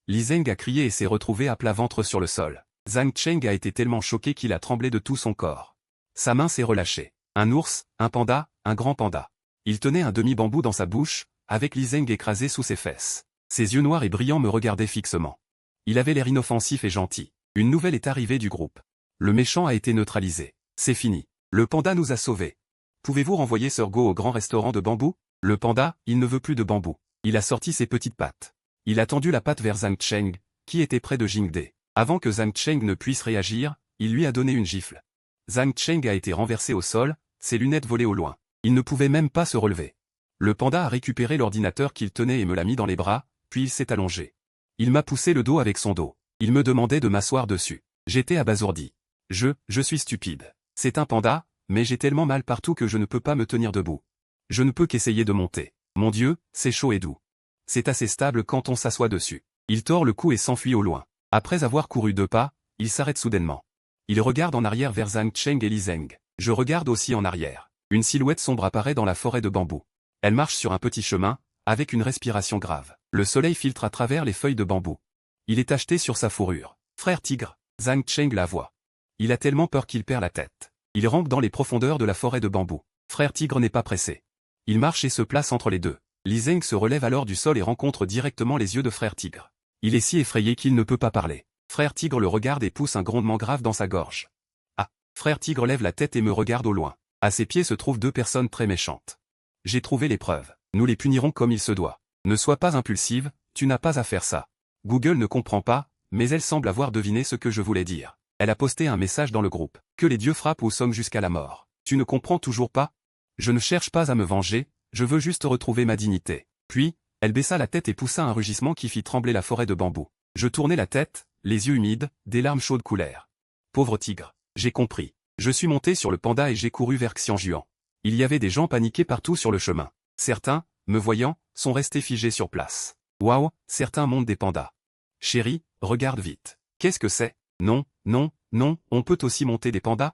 Li Zhen a crié et s'est retrouvé à plat ventre sur le sol. Zhang Cheng a été tellement choqué qu'il a tremblé de tout son corps. Sa main s'est relâchée. Un ours, un panda, un grand panda. Il tenait un demi-bambou dans sa bouche, avec Li Zhen écrasé sous ses fesses. Ses yeux noirs et brillants me regardaient fixement. Il avait l'air inoffensif et gentil. Une nouvelle est arrivée du groupe. Le méchant a été neutralisé. C'est fini. Le panda nous a sauvés. Pouvez-vous renvoyer Sir Go au grand restaurant de bambou? Le panda, il ne veut plus de bambou. Il a sorti ses petites pattes. Il a tendu la patte vers Zhang Cheng, qui était près de Jingde. Avant que Zhang Cheng ne puisse réagir, il lui a donné une gifle. Zhang Cheng a été renversé au sol, ses lunettes volaient au loin. Il ne pouvait même pas se relever. Le panda a récupéré l'ordinateur qu'il tenait et me l'a mis dans les bras, puis il s'est allongé. Il m'a poussé le dos avec son dos. Il me demandait de m'asseoir dessus. J'étais abasourdi. Je suis stupide. C'est un panda, mais j'ai tellement mal partout que je ne peux pas me tenir debout. Je ne peux qu'essayer de monter. Mon Dieu, c'est chaud et doux. C'est assez stable quand on s'assoit dessus. Il tord le cou et s'enfuit au loin. Après avoir couru 2 pas, il s'arrête soudainement. Il regarde en arrière vers Zhang Cheng et Li Zhen. Je regarde aussi en arrière. Une silhouette sombre apparaît dans la forêt de bambou. Elle marche sur un petit chemin, avec une respiration grave. Le soleil filtre à travers les feuilles de bambou. Il est tacheté sur sa fourrure. Frère tigre, Zhang Cheng la voit. Il a tellement peur qu'il perd la tête. Il rampe dans les profondeurs de la forêt de bambou. Frère tigre n'est pas pressé. Il marche et se place entre les deux. Li Zhen se relève alors du sol et rencontre directement les yeux de frère tigre. Il est si effrayé qu'il ne peut pas parler. Frère tigre le regarde et pousse un grondement grave dans sa gorge. Ah, frère tigre lève la tête et me regarde au loin. À ses pieds se trouvent 2 personnes très méchantes. J'ai trouvé les preuves. Nous les punirons comme il se doit. Ne sois pas impulsive, tu n'as pas à faire ça. Google ne comprend pas, mais elle semble avoir deviné ce que je voulais dire. Elle a posté un message dans le groupe. Que les dieux frappent ou sommes jusqu'à la mort. Tu ne comprends toujours pas? Je ne cherche pas à me venger, je veux juste retrouver ma dignité. Puis, elle baissa la tête et poussa un rugissement qui fit trembler la forêt de bambou. Je tournai la tête, les yeux humides, des larmes chaudes coulèrent. Pauvre tigre, j'ai compris. Je suis monté sur le panda et j'ai couru vers Xianjuan. Il y avait des gens paniqués partout sur le chemin. Certains, me voyant, sont restés figés sur place. Waouh, certains montent des pandas. Chérie, regarde vite. Qu'est-ce que c'est? Non, non, non, on peut aussi monter des pandas?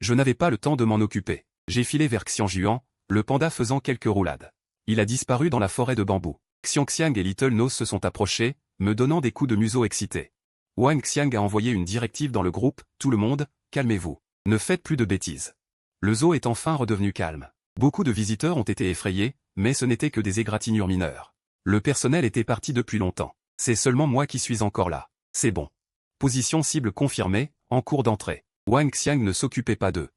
Je n'avais pas le temps de m'en occuper. J'ai filé vers Xianjuan, le panda faisant quelques roulades. Il a disparu dans la forêt de bambou. Xiangxiang et Little Nose se sont approchés, me donnant des coups de museau excités. Wang Xiang a envoyé une directive dans le groupe, tout le monde, calmez-vous. Ne faites plus de bêtises. Le zoo est enfin redevenu calme. Beaucoup de visiteurs ont été effrayés, mais ce n'était que des égratignures mineures. Le personnel était parti depuis longtemps. C'est seulement moi qui suis encore là. C'est bon. Position cible confirmée, en cours d'entrée. Wang Xiang ne s'occupait pas d'eux.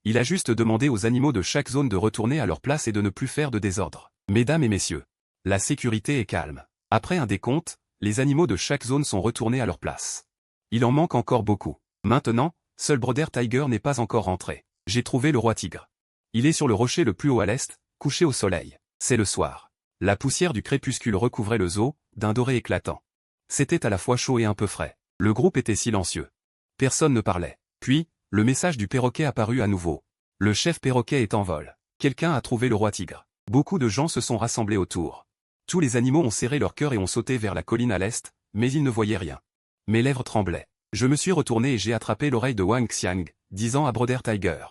Il a juste demandé aux animaux de chaque zone de retourner à leur place et de ne plus faire de désordre. Mesdames et messieurs, la sécurité est calme. Après un décompte, les animaux de chaque zone sont retournés à leur place. Il en manque encore beaucoup. Maintenant, seul Brother Tiger n'est pas encore rentré. J'ai trouvé le roi tigre. Il est sur le rocher le plus haut à l'est, couché au soleil. C'est le soir. La poussière du crépuscule recouvrait le zoo, d'un doré éclatant. C'était à la fois chaud et un peu frais. Le groupe était silencieux. Personne ne parlait. Puis, le message du perroquet apparut à nouveau. Le chef perroquet est en vol. Quelqu'un a trouvé le roi tigre. Beaucoup de gens se sont rassemblés autour. Tous les animaux ont serré leur cœur et ont sauté vers la colline à l'est, mais ils ne voyaient rien. Mes lèvres tremblaient. Je me suis retourné et j'ai attrapé l'oreille de Wang Xiang, disant à Brother Tiger.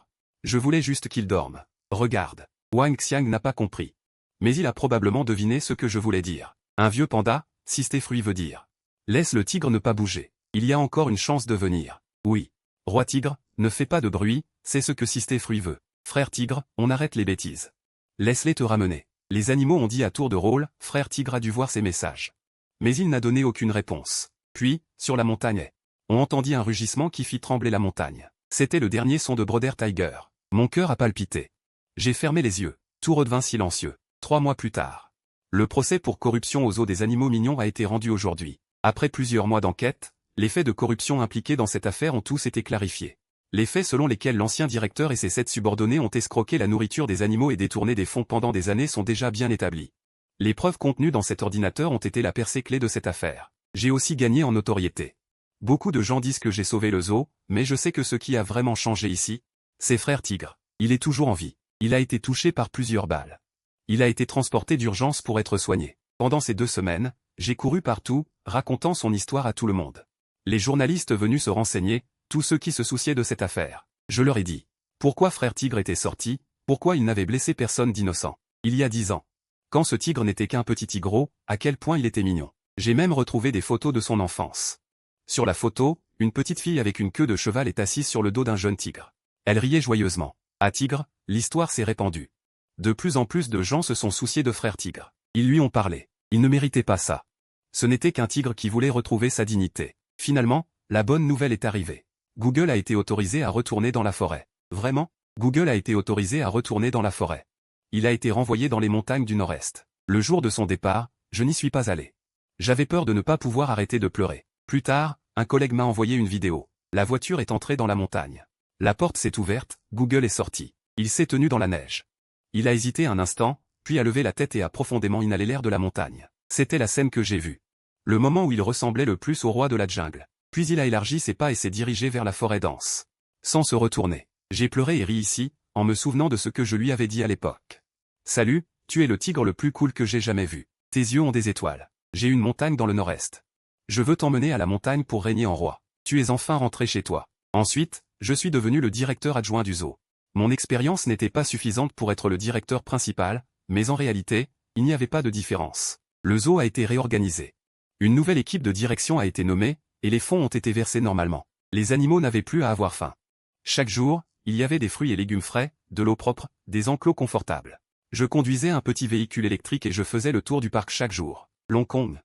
Je voulais juste qu'il dorme. Regarde. Wang Xiang n'a pas compris. Mais il a probablement deviné ce que je voulais dire. Un vieux panda, Sistefruit veut dire. Laisse le tigre ne pas bouger. Il y a encore une chance de venir. Oui. Roi tigre, ne fais pas de bruit, c'est ce que Sistefruit veut. Frère tigre, on arrête les bêtises. Laisse-les te ramener. Les animaux ont dit à tour de rôle, frère tigre a dû voir ces messages. Mais il n'a donné aucune réponse. Puis, sur la montagne, on entendit un rugissement qui fit trembler la montagne. C'était le dernier son de Brother Tiger. Mon cœur a palpité. J'ai fermé les yeux. Tout redevint silencieux. 3 mois plus tard. Le procès pour corruption aux eaux des animaux mignons a été rendu aujourd'hui. Après plusieurs mois d'enquête, les faits de corruption impliqués dans cette affaire ont tous été clarifiés. Les faits selon lesquels l'ancien directeur et ses 7 subordonnés ont escroqué la nourriture des animaux et détourné des fonds pendant des années sont déjà bien établis. Les preuves contenues dans cet ordinateur ont été la percée clé de cette affaire. J'ai aussi gagné en notoriété. Beaucoup de gens disent que j'ai sauvé le zoo, mais je sais que ce qui a vraiment changé ici, c'est frère tigre. Il est toujours en vie. Il a été touché par plusieurs balles. Il a été transporté d'urgence pour être soigné. Pendant ces 2 semaines, j'ai couru partout, racontant son histoire à tout le monde. Les journalistes venus se renseigner, tous ceux qui se souciaient de cette affaire. Je leur ai dit. Pourquoi frère tigre était sorti, pourquoi il n'avait blessé personne d'innocent. Il y a 10 ans. Quand ce tigre n'était qu'un petit tigreau, à quel point il était mignon. J'ai même retrouvé des photos de son enfance. Sur la photo, une petite fille avec une queue de cheval est assise sur le dos d'un jeune tigre. Elle riait joyeusement. À Tigre, l'histoire s'est répandue. De plus en plus de gens se sont souciés de frère tigre. Ils lui ont parlé. Il ne méritait pas ça. Ce n'était qu'un tigre qui voulait retrouver sa dignité. Finalement, la bonne nouvelle est arrivée. Google a été autorisé à retourner dans la forêt. Vraiment? Google a été autorisé à retourner dans la forêt. Il a été renvoyé dans les montagnes du Nord-Est. Le jour de son départ, je n'y suis pas allé. J'avais peur de ne pas pouvoir arrêter de pleurer. Plus tard, un collègue m'a envoyé une vidéo. La voiture est entrée dans la montagne. La porte s'est ouverte, Google est sorti. Il s'est tenu dans la neige. Il a hésité un instant, puis a levé la tête et a profondément inhalé l'air de la montagne. C'était la scène que j'ai vue. Le moment où il ressemblait le plus au roi de la jungle. Puis il a élargi ses pas et s'est dirigé vers la forêt dense. Sans se retourner. J'ai pleuré et ri ici, en me souvenant de ce que je lui avais dit à l'époque. Salut, tu es le tigre le plus cool que j'ai jamais vu. Tes yeux ont des étoiles. J'ai une montagne dans le nord-est. Je veux t'emmener à la montagne pour régner en roi. Tu es enfin rentré chez toi. Ensuite, je suis devenu le directeur adjoint du zoo. Mon expérience n'était pas suffisante pour être le directeur principal, mais en réalité, il n'y avait pas de différence. Le zoo a été réorganisé. Une nouvelle équipe de direction a été nommée, et les fonds ont été versés normalement. Les animaux n'avaient plus à avoir faim. Chaque jour, il y avait des fruits et légumes frais, de l'eau propre, des enclos confortables. Je conduisais un petit véhicule électrique et je faisais le tour du parc chaque jour. Long Kong.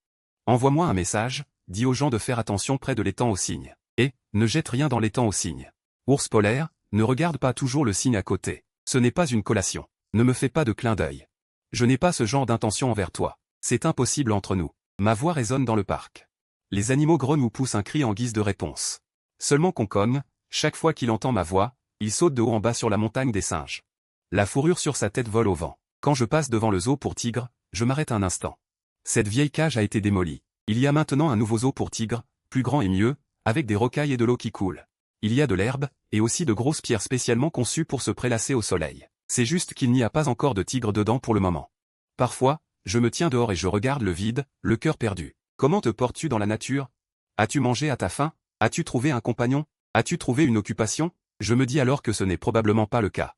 Envoie-moi un message, dis aux gens de faire attention près de l'étang aux cygnes. Et, ne jette rien dans l'étang aux cygnes. Ours polaire, ne regarde pas toujours le cygne à côté. Ce n'est pas une collation. Ne me fais pas de clin d'œil. Je n'ai pas ce genre d'intention envers toi. C'est impossible entre nous. Ma voix résonne dans le parc. Les animaux grognent ou poussent un cri en guise de réponse. Seulement Concombre, chaque fois qu'il entend ma voix, il saute de haut en bas sur la montagne des singes. La fourrure sur sa tête vole au vent. Quand je passe devant le zoo pour tigre, je m'arrête un instant. Cette vieille cage a été démolie. Il y a maintenant un nouveau zoo pour tigre, plus grand et mieux, avec des rocailles et de l'eau qui coule. Il y a de l'herbe, et aussi de grosses pierres spécialement conçues pour se prélasser au soleil. C'est juste qu'il n'y a pas encore de tigre dedans pour le moment. Parfois, je me tiens dehors et je regarde le vide, le cœur perdu. Comment te portes-tu dans la nature? As-tu mangé à ta faim? As-tu trouvé un compagnon? As-tu trouvé une occupation? Je me dis alors que ce n'est probablement pas le cas.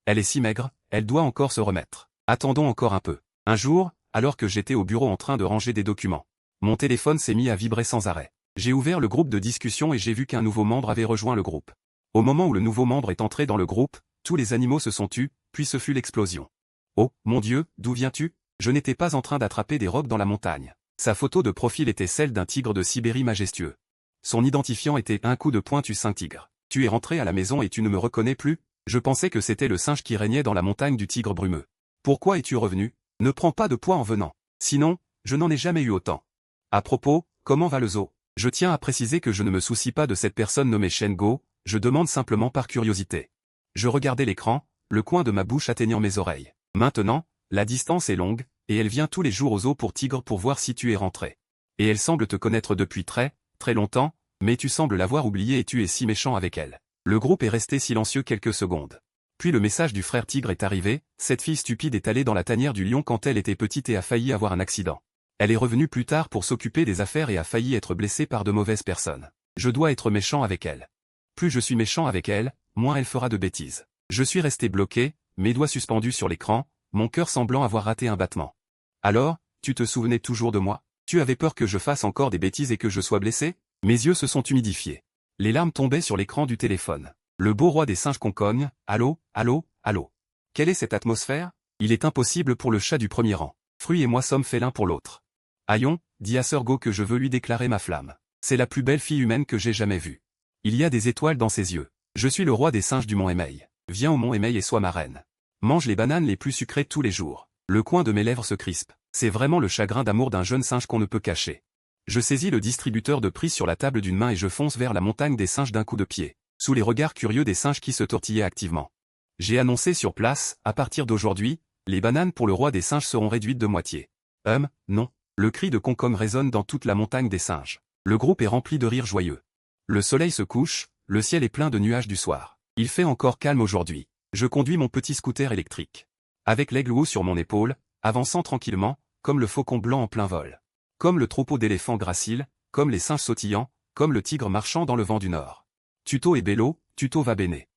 Elle est si maigre, elle doit encore se remettre. Attendons encore un peu. Un jour, alors que j'étais au bureau en train de ranger des documents, mon téléphone s'est mis à vibrer sans arrêt. J'ai ouvert le groupe de discussion et j'ai vu qu'un nouveau membre avait rejoint le groupe. Au moment où le nouveau membre est entré dans le groupe, tous les animaux se sont tus, puis ce fut l'explosion. Oh, mon Dieu, d'où viens-tu? Je n'étais pas en train d'attraper des rocs dans la montagne. Sa photo de profil était celle d'un tigre de Sibérie majestueux. Son identifiant était un coup de poing tu Saint-Tigre. Tu es rentré à la maison et tu ne me reconnais plus? Je pensais que c'était le singe qui régnait dans la montagne du tigre brumeux. Pourquoi es-tu revenu? Ne prends pas de poids en venant. Sinon, je n'en ai jamais eu autant. À propos, comment va le zoo? Je tiens à préciser que je ne me soucie pas de cette personne nommée Shengo, je demande simplement par curiosité. Je regardais l'écran, le coin de ma bouche atteignant mes oreilles. Maintenant, la distance est longue, et elle vient tous les jours au zoo pour tigre pour voir si tu es rentré. Et elle semble te connaître depuis très longtemps, mais tu sembles l'avoir oubliée et tu es si méchant avec elle. Le groupe est resté silencieux quelques secondes. Puis le message du frère tigre est arrivé, cette fille stupide est allée dans la tanière du lion quand elle était petite et a failli avoir un accident. Elle est revenue plus tard pour s'occuper des affaires et a failli être blessée par de mauvaises personnes. Je dois être méchant avec elle. Plus je suis méchant avec elle, moins elle fera de bêtises. Je suis resté bloqué, mes doigts suspendus sur l'écran, mon cœur semblant avoir raté un battement. Alors, tu te souvenais toujours de moi? Tu avais peur que je fasse encore des bêtises et que je sois blessé? Mes yeux se sont humidifiés. Les larmes tombaient sur l'écran du téléphone. Le beau roi des singes concogne, allô, allô, allô. Quelle est cette atmosphère? Il est impossible pour le chat du premier rang. Fruit et moi sommes faits l'un pour l'autre. Aïon, dis à Sir Go que je veux lui déclarer ma flamme. C'est la plus belle fille humaine que j'ai jamais vue. Il y a des étoiles dans ses yeux. Je suis le roi des singes du mont Émeil. Viens au mont Émeil et sois ma reine. Mange les bananes les plus sucrées tous les jours. Le coin de mes lèvres se crispe. C'est vraiment le chagrin d'amour d'un jeune singe qu'on ne peut cacher. Je saisis le distributeur de prix sur la table d'une main et je fonce vers la montagne des singes d'un coup de pied, sous les regards curieux des singes qui se tortillaient activement. J'ai annoncé sur place, à partir d'aujourd'hui, les bananes pour le roi des singes seront réduites de moitié. Non. Le cri de Concombre résonne dans toute la montagne des singes. Le groupe est rempli de rires joyeux. Le soleil se couche, le ciel est plein de nuages du soir. Il fait encore calme aujourd'hui. Je conduis mon petit scooter électrique. Avec l'aigle haut sur mon épaule, avançant tranquillement, comme le faucon blanc en plein vol. Comme le troupeau d'éléphants graciles, comme les singes sautillants, comme le tigre marchant dans le vent du nord. Tuto et bello, tuto va bene.